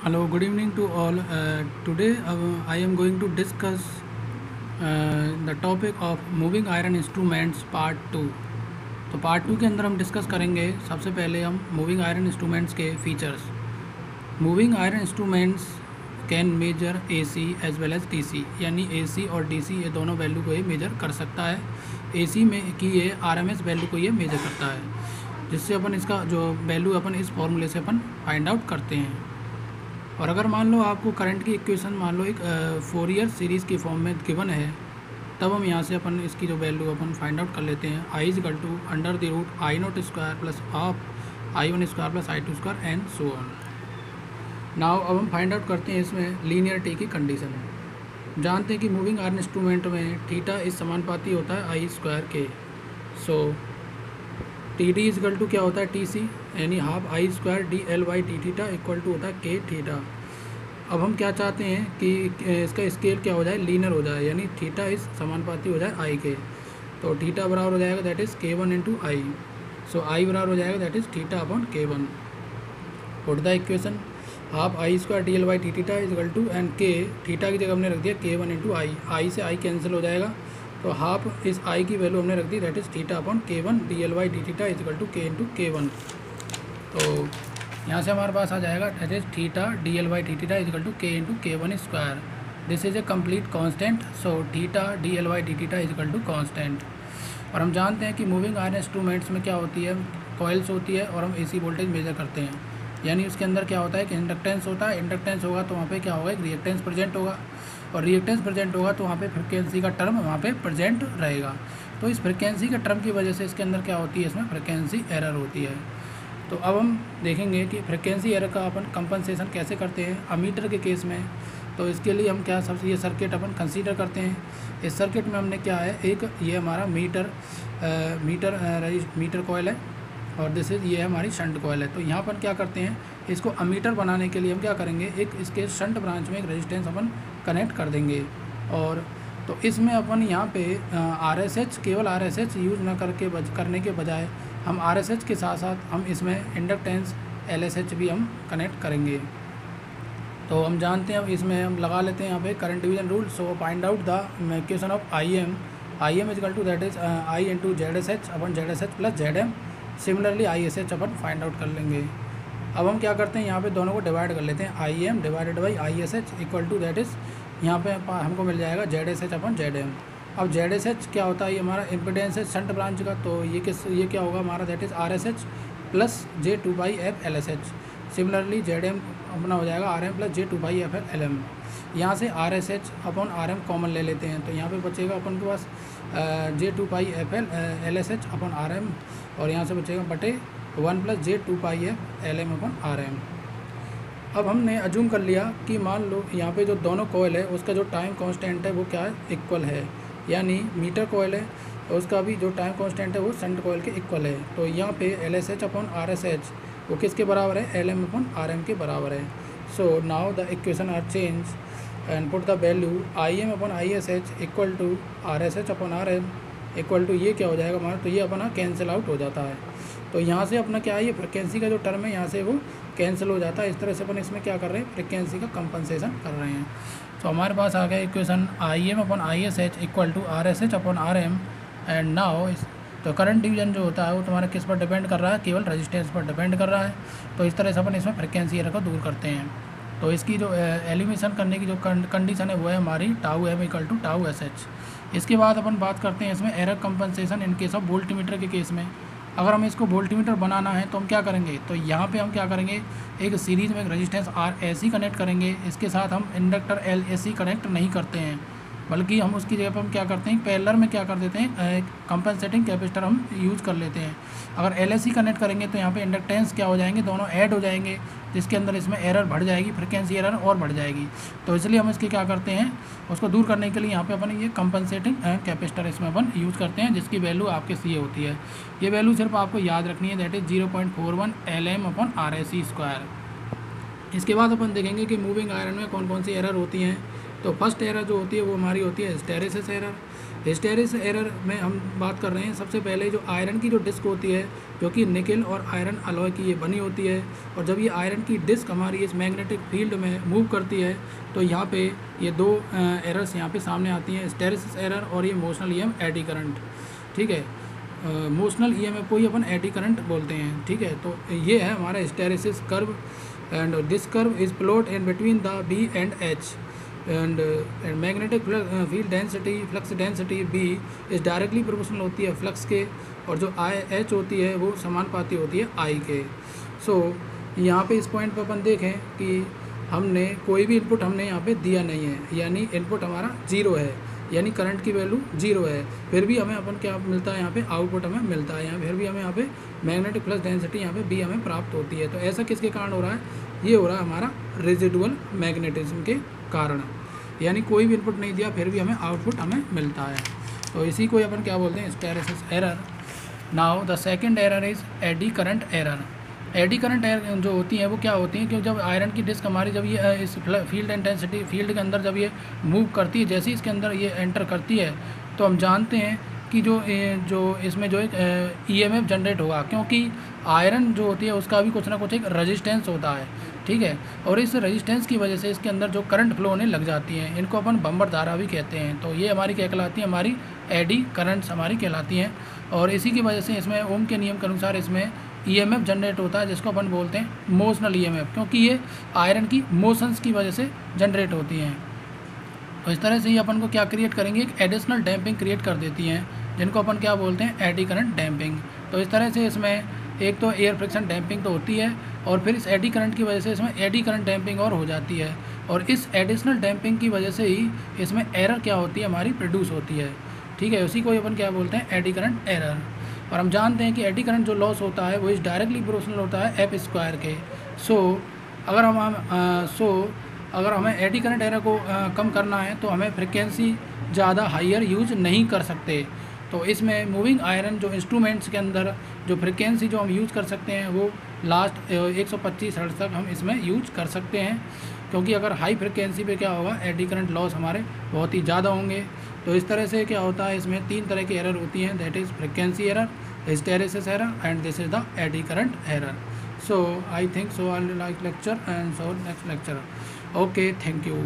Hello, good evening to all. Today I am going to discuss the topic of moving iron instruments part 2। तो part 2 के अंदर हम discuss करेंगे। सबसे पहले हम मूविंग आयरन इंस्ट्रूमेंट्स के features. Moving iron instruments can measure AC as well as DC, यानी AC और DC ये दोनों वैल्यू को ये मेजर कर सकता है। AC में की ये RMS वैल्यू को ये मेजर करता है, जिससे अपन इसका जो वैल्यू अपन इस फॉर्मूले से अपन फाइंड आउट करते हैं। और अगर मान लो आपको करंट की इक्वेशन मान लो एक फोरियर सीरीज़ की फॉर्म में गिवन है, तब हम यहाँ से अपन इसकी जो वैल्यू अपन फाइंड आउट कर लेते हैं। I equal to under the root I0 square plus half I1 square plus I2 square and so on. Now अब हम फाइंड आउट करते हैं इसमें लीनियरिटी की कंडीशन। जानते हैं कि मूविंग आयरन इंस्ट्रूमेंट में थीटा इस समानुपाती होता है I स्क्वायर के। सो TD इक्वल टू क्या होता है TC, यानी half I square DL by D theta equal to होता है K थीटा। अब हम क्या चाहते हैं कि इसका स्केल क्या हो जाए, लीनियर हो जाए, यानी थीटा इस समानुपाती हो जाए I के। तो थीटा बराबर हो जाएगा that is K1 into I. So I बराबर हो जाएगा that is theta upon K1। Put the equation half I square DL by D theta equal to and K, theta की जगह हमने रख दिया K1 इंटू आई। आई से आई कैंसिल हो जाएगा, तो हाफ इस आई की वैल्यू हमने रख दी that is theta upon K1 DL by D theta equal to K into K1। तो यहाँ से हमारे पास आ जाएगा that is theta DL by D theta equal to K into K1 square. This is a complete constant, so theta DL by D theta equal to constant. और हम जानते हैं कि मूविंग आयरन इंस्ट्रूमेंट्स में क्या होती है, कॉइल्स होती है और हम AC वोल्टेज मेजर करते हैं। यानी उसके अंदर क्या होता है कि इंडक्टेंस होता है। इंडक्टेंस होगा तो वहाँ पे क्या होगा, एक रिएक्टेंस प्रेजेंट होगा, और रिएक्टेंस प्रेजेंट होगा तो वहाँ पे फ्रिक्वेंसी का टर्म वहाँ पे प्रेजेंट रहेगा। तो इस फ्रिक्वेंसी के टर्म की वजह से इसके अंदर क्या होती है, इसमें फ्रिक्वेंसी एरर होती है। तो अब हम देखेंगे कि फ्रिक्वेंसी एरर का अपन कंपनसेशन कैसे करते हैं अमीटर के केस में। तो इसके लिए हम क्या सबसे ये सर्किट अपन कंसीडर करते हैं। इस सर्किट में हमने क्या है, एक ये हमारा मीटर कॉइल है और दिस इज ये हमारी शंट कॉइल है। तो यहाँ पर क्या करते हैं, इसको अमीटर बनाने के लिए हम क्या करेंगे, एक इसके शंट ब्रांच में एक रेजिस्टेंस अपन कनेक्ट कर देंगे। और तो इसमें अपन यहाँ पे RSH, केवल RSH यूज़ ना करने के बजाय हम RSH के साथ साथ हम इसमें इंडक्टेंस LSH भी हम कनेक्ट करेंगे। तो हम जानते हैं, अब इसमें हम लगा लेते हैं यहाँ पे current division rule. So find out the equation of IM is equal to that is I into ZSH upon ZSH plus ZM। Similarly ISH अपन फाइंड आउट कर लेंगे। अब हम क्या करते हैं, यहाँ पे दोनों को डिवाइड कर लेते हैं। IM divided by ISH equal to that is यहाँ पे हमको मिल जाएगा ZSH अपन ZM। अब ZSH क्या होता है, ये हमारा इम्पिडेंस है शंट ब्रांच का, तो ये क्या होगा हमारा that is RSH plus J2/F LSH। Similarly ZM अपना हो जाएगा RM प्लस J2/F LM। यहाँ से RSH अपन RM कॉमन ले लेते हैं, तो यहाँ पे बचेगा अपन के पास J2/F LSH अपन RM, और यहाँ से बचेगा बटे 1 प्लस J2/F LM अपन RM। अब हमने अज्यूम कर लिया कि मान लो यहाँ पे जो दोनों कॉइल है उसका जो टाइम कांस्टेंट है वो क्या है, इक्वल है। यानी मीटर कॉइल है और उसका भी जो टाइम कांस्टेंट है वो शंट कॉइल के इक्वल है। तो यहाँ पे LSH अपॉन RSH वो किसके बराबर है, LM अपॉन RM के बराबर है। So now the equation are change and put the value IM upon ISH equal to RSH upon RM equal to ये क्या हो जाएगा हमारा, तो ये अपना कैंसिल आउट हो जाता है। तो यहाँ से अपना क्या है, ये फ्रिक्वेंसी का जो टर्म है यहाँ से वो कैंसिल हो जाता है। इस तरह से अपन इसमें क्या कर रहे हैं, फ्रिक्वेंसी का कंपनसेशन कर रहे हैं। तो हमारे पास आ गया equation IM upon ISH equal to RSH upon RM। And now तो करंट डिवीजन जो होता है वो तुम्हारा किस पर डिपेंड कर रहा है, केवल रेजिस्टेंस पर डिपेंड कर रहा है। तो इस तरह से अपन इसमें फ्रिक्वेंसी एरर को दूर करते हैं। तो इसकी जो एलिमिनेशन करने की जो कंडीशन है वो है हमारी tau M equal to tau SH। इसके बाद अपन बात करते हैं इसमें error compensation in case of voltmeter के केस में। अगर हमें इसको वोल्टमीटर बनाना है तो हम क्या करेंगे, तो यहाँ पे हम क्या करेंगे, एक सीरीज़ में एक रेजिस्टेंस RAC कनेक्ट करेंगे। इसके साथ हम इंडक्टर LAC कनेक्ट नहीं करते हैं, बल्कि हम उसकी जगह पर हम क्या करते हैं, पैरेलल में क्या कर देते हैं, कंपनसेटिंग कैपेसिटर हम यूज़ कर लेते हैं। अगर LAC कनेक्ट करेंगे तो यहाँ पे इंडक्टेंस क्या हो जाएंगे, दोनों ऐड हो जाएंगे, जिसके अंदर इसमें एरर बढ़ जाएगी, फ्रिक्वेंसी एरर और बढ़ जाएगी। तो इसलिए हम इसकी क्या करते हैं, उसको दूर करने के लिए यहाँ पे अपन ये कंपनसेटिंग कैपेसिटर इसमें अपन यूज़ करते हैं, जिसकी वैल्यू आपके सी होती है। ये वैल्यू सिर्फ आपको याद रखनी है, that is 0.41 LM upon RAC square. इसके बाद अपन देखेंगे कि मूविंग आयरन में कौन कौन सी एरर होती हैं। तो फर्स्ट एरर जो होती है वो हमारी होती है हिस्टैरिसीस एरर। हिस्टेरिसिस एरर में हम बात कर रहे हैं सबसे पहले जो आयरन की जो डिस्क होती है जो कि निकल और आयरन अलॉय की ये बनी होती है, और जब ये आयरन की डिस्क हमारी इस मैग्नेटिक फील्ड में मूव करती है तो यहाँ पे ये दो एरर्स यहाँ पे सामने आती हैं, हिस्टेरिसिस एरर और ये मोशनल ईएम एडी करंट। ठीक है, मोशनल ईएमएफ को ही अपन एडी करंट बोलते हैं। ठीक है, तो ये है हमारा hysteresis curve, and this curve is plot in between the B and H, and magnetic field density flux density B is directly proportional होती है फ्लक्स के, और जो आई एच होती है वो समानुपाती होती है आई के। सो यहाँ पे इस पॉइंट पे अपन देखें कि हमने कोई भी इनपुट हमने यहाँ पे दिया नहीं है, यानी इनपुट हमारा जीरो है, यानी करंट की वैल्यू जीरो है, फिर भी हमें अपन क्या मिलता है यहाँ पे आउटपुट हमें मिलता है, यहाँ फिर भी हमें यहाँ पे मैग्नेटिक फ्लक्स डेंसिटी यहाँ पे बी हमें प्राप्त होती है। तो ऐसा किसके कारण हो रहा है? ये हो रहा है हमारा रेजिडुअल मैग्नेटिज्म के कारण, यानी कोई भी इनपुट नहीं दिया फिर भी हमें आउटपुट हमें मिलता है। तो इसी को अपन क्या बोलते हैं? Hysteresis error. Now the second error is eddy current error. Eddy current error जो होती हैं वो क्या होती हैं कि जब आयरन की डिस्क हमारी जब ये इस फील्ड इंटेंसिटी फील्ड के अंदर जब ये मूव करती है, जैसे ही इसके अंदर ये एंटर करती है तो हम जानते हैं कि जो इसमें जो एक ईएमएफ जनरेट होगा, क्योंकि आयरन जो होती है उसका भी कुछ ना कुछ एक रेजिस्टेंस होता है। ठीक है, और इस रेजिस्टेंस की वजह से इसके अंदर जो करंट फ्लो होने लग जाती हैं, इनको अपन बम्बर धारा भी कहते हैं। तो ये हमारी क्या कहलाती है? हमारी एडी करंट्स हमारी कहलाती हैं, और इसी की वजह से इसमें ओम के नियम के अनुसार इसमें ईएमएफ जनरेट होता है, जिसको अपन बोलते हैं मोशनल ईएमएफ, क्योंकि ये आयरन की मोशंस की वजह से जनरेट होती हैं। तो इस तरह से ही अपन को क्या क्रिएट करेंगे? एक एडिशनल डैम्पिंग क्रिएट कर देती हैं, जिनको अपन क्या बोलते हैं? Eddy current damping. तो इस तरह से इसमें एक तो एयर फ्रिक्शन डैम्पिंग तो होती है, और फिर इस एडी करंट की वजह से इसमें एडी करंट डैम्पिंग और हो जाती है, और इस एडिशनल डैम्पिंग की वजह से ही इसमें एरर क्या होती है? हमारी प्रोड्यूस होती है। ठीक है, उसी को अपन क्या बोलते हैं? Eddy current error. और हम जानते हैं कि एडी करंट जो लॉस होता है वो इस डायरेक्टली प्रोपोर्शनल होता है एफ स्क्वायर के। सो अगर हमें एडी करंट एरर को कम करना है तो हमें फ्रिक्वेंसी ज़्यादा हाइयर यूज नहीं कर सकते। तो इसमें मूविंग आयरन जो इंस्ट्रूमेंट्स के अंदर जो फ्रिक्वेंसी जो हम यूज़ कर सकते हैं वो लास्ट 125 हर्ट्ज तक हम इसमें यूज कर सकते हैं, क्योंकि अगर हाई फ्रिक्वेंसी पे क्या होगा? एडी करंट लॉस हमारे बहुत ही ज़्यादा होंगे। तो इस तरह से क्या होता है? इसमें 3 तरह की एरर होती हैं, that is frequency error, hysteresis error, and this is the eddy current error. So I think so I'll like lecture, and so next lecture. Okay, thank you.